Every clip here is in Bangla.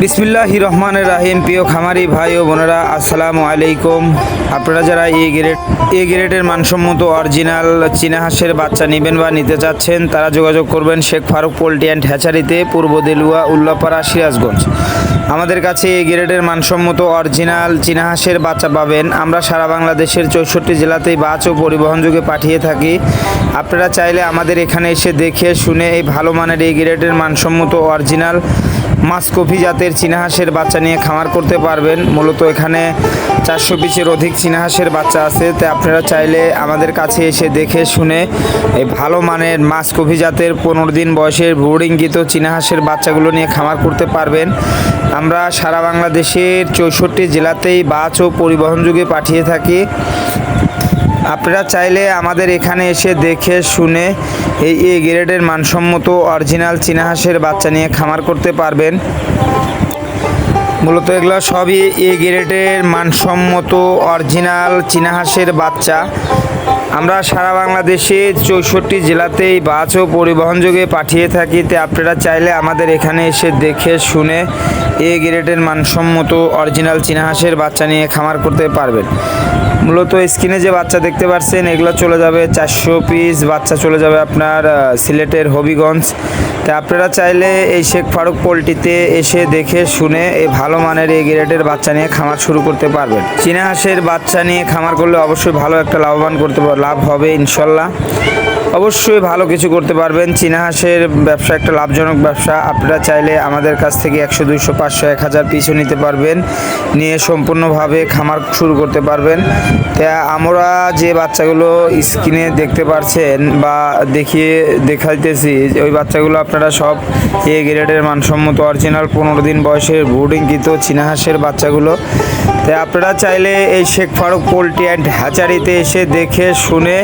বিসমিল্লাহির রহমানির রহিম। প্রিয় খামারি ভাই ও বোনেরা, আসসালামু আলাইকুম। আপনারা যারা এ গ্রেডের মানসম্মত অরিজিনাল চীনা হাঁসের বাচ্চা নেবেন বা নিতে চাচ্ছেন, তারা যোগাযোগ করবেন শেখ ফারুক পোল্ট্রি অ্যান্ড হ্যাচারিতে, পূর্ব দেলুয়া, উল্লাপাড়া, সিরাজগঞ্জ। আমাদের কাছে এ গ্রেডের মানসম্মত অরিজিনাল চীনা হাঁসের বাচ্চা পাবেন। আমরা সারা বাংলাদেশের 64 জেলাতেই বাস ও পরিবহন যোগে পাঠিয়ে থাকি। আপনারা চাইলে আমাদের এখানে এসে দেখে শুনে এই ভালো মানের এ গ্রেডের মানসম্মত অরিজিনাল মাসকফি জাতের চীনা হাঁসের বাচ্চা নিয়ে খামার করতে পারবেন। মূলত এখানে 400 পিসের অধিক চীনা হাঁসের বাচ্চা আছে, তাই আপনারা চাইলে আমাদের কাছে এসে দেখে শুনে এই ভালো মানের মাসকফি জাতের 15 দিন বয়সের ব্রুডিংকৃত চীনা হাঁসের বাচ্চাগুলো নিয়ে খামার করতে পারবেন। আমরা সারা বাংলাদেশের 64 জেলাতেই বাস ও পরিবহন যোগে পাঠিয়ে থাকি। আপনারা চাইলে আমাদের এখানে এসে দেখে শুনে এই এ গ্রেডের মানসম্মত অরিজিনাল চীনা হাঁসের বাচ্চা নিয়ে খামার করতে পারবেন। মূলত এগুলো সবই এ গ্রেডের মানসম্মত অরিজিনাল চীনা হাঁসের বাচ্চা। আমরা সারা বাংলাদেশে 64 জেলাতেই বাস ও পরিবহন যোগে পাঠিয়ে থাকি, তাই আপনারা চাইলে আমাদের এখানে এসে দেখে শুনে এ গ্রেডের মানসম্মত অরিজিনাল চীনা হাঁসের বাচ্চা নিয়ে খামার করতে পারবেন। মূলত স্ক্রিনে যে বাচ্চা দেখতে পাচ্ছেন, এগুলো চলে যাবে 400 পিস বাচ্চা চলে যাবে আপনার সিলেটের হবিগঞ্জ। তাই আপনারা চাইলে এই শেখ ফারুক পোল্ট্রিতে এসে দেখে শুনে এই ভালো মানের এই গ্রেডের বাচ্চা নিয়ে খামার শুরু করতে পারবেন। চীনা হাঁসের বাচ্চা নিয়ে খামার করলে অবশ্যই ভালো একটা লাভ হবে ইনশাল্লাহ। অবশ্যই ভালো কিছু করতে পারবেন। চীনা হাঁসের ব্যবসা একটা লাভজনক ব্যবসা। আপনারা চাইলে আমাদের কাছ থেকে 100, 200, 500, 1000 পিসও নিতে পারবেন, নিয়ে সম্পূর্ণভাবে খামার শুরু করতে পারবেন। তা আমরা যে বাচ্চাগুলো স্ক্রিনে দেখতে পাচ্ছেন বা দেখাইতেছি, ওই বাচ্চাগুলো আপনারা সব এ গ্রেডের মানসম্মত অরিজিনাল 15 দিন বয়সের ব্রুডিংকৃত চীনা হাঁসের বাচ্চাগুলো। তাই আপনারা চাইলে এই শেখ ফারুক পোল্ট্রি অ্যান্ড হ্যাচারিতে এসে দেখে শুনে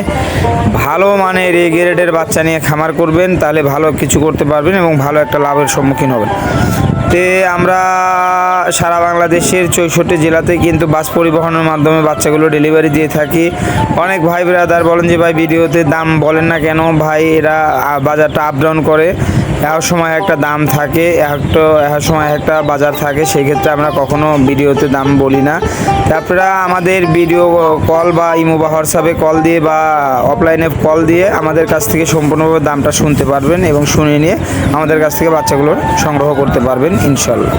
ভালো মানের এ গ্রেডের বাচ্চা নিয়ে খামার করবেন, তাহলে ভালো কিছু করতে পারবেন এবং ভালো একটা লাভের সম্মুখীন হবেন। তে আমরা সারা বাংলাদেশের 64 জেলাতে কিন্তু বাস পরিবহনের মাধ্যমে বাচ্চাগুলো ডেলিভারি দিয়ে থাকি। অনেক ভাই ব্রাদার বলেন যে ভাই ভিডিওতে দাম বলেন না কেন, ভাই এরা বাজারটা আপ ডাউন করে, এক সময় একটা দাম থাকে, এক সময় একটা বাজার থাকে, সেই ক্ষেত্রে আমরা কখনো ভিডিওতে দাম বলি না। তারপরে আমাদের ভিডিও কল বা ইমো বা হোয়াটসঅ্যাপে কল দিয়ে বা অফলাইনে কল দিয়ে আমাদের কাছ থেকে সম্পূর্ণভাবে দামটা শুনতে পারবেন এবং শুনে নিয়ে আমাদের কাছ থেকে বাচ্চাগুলো সংগ্রহ করতে পারবেন ইনশাল্লাহ।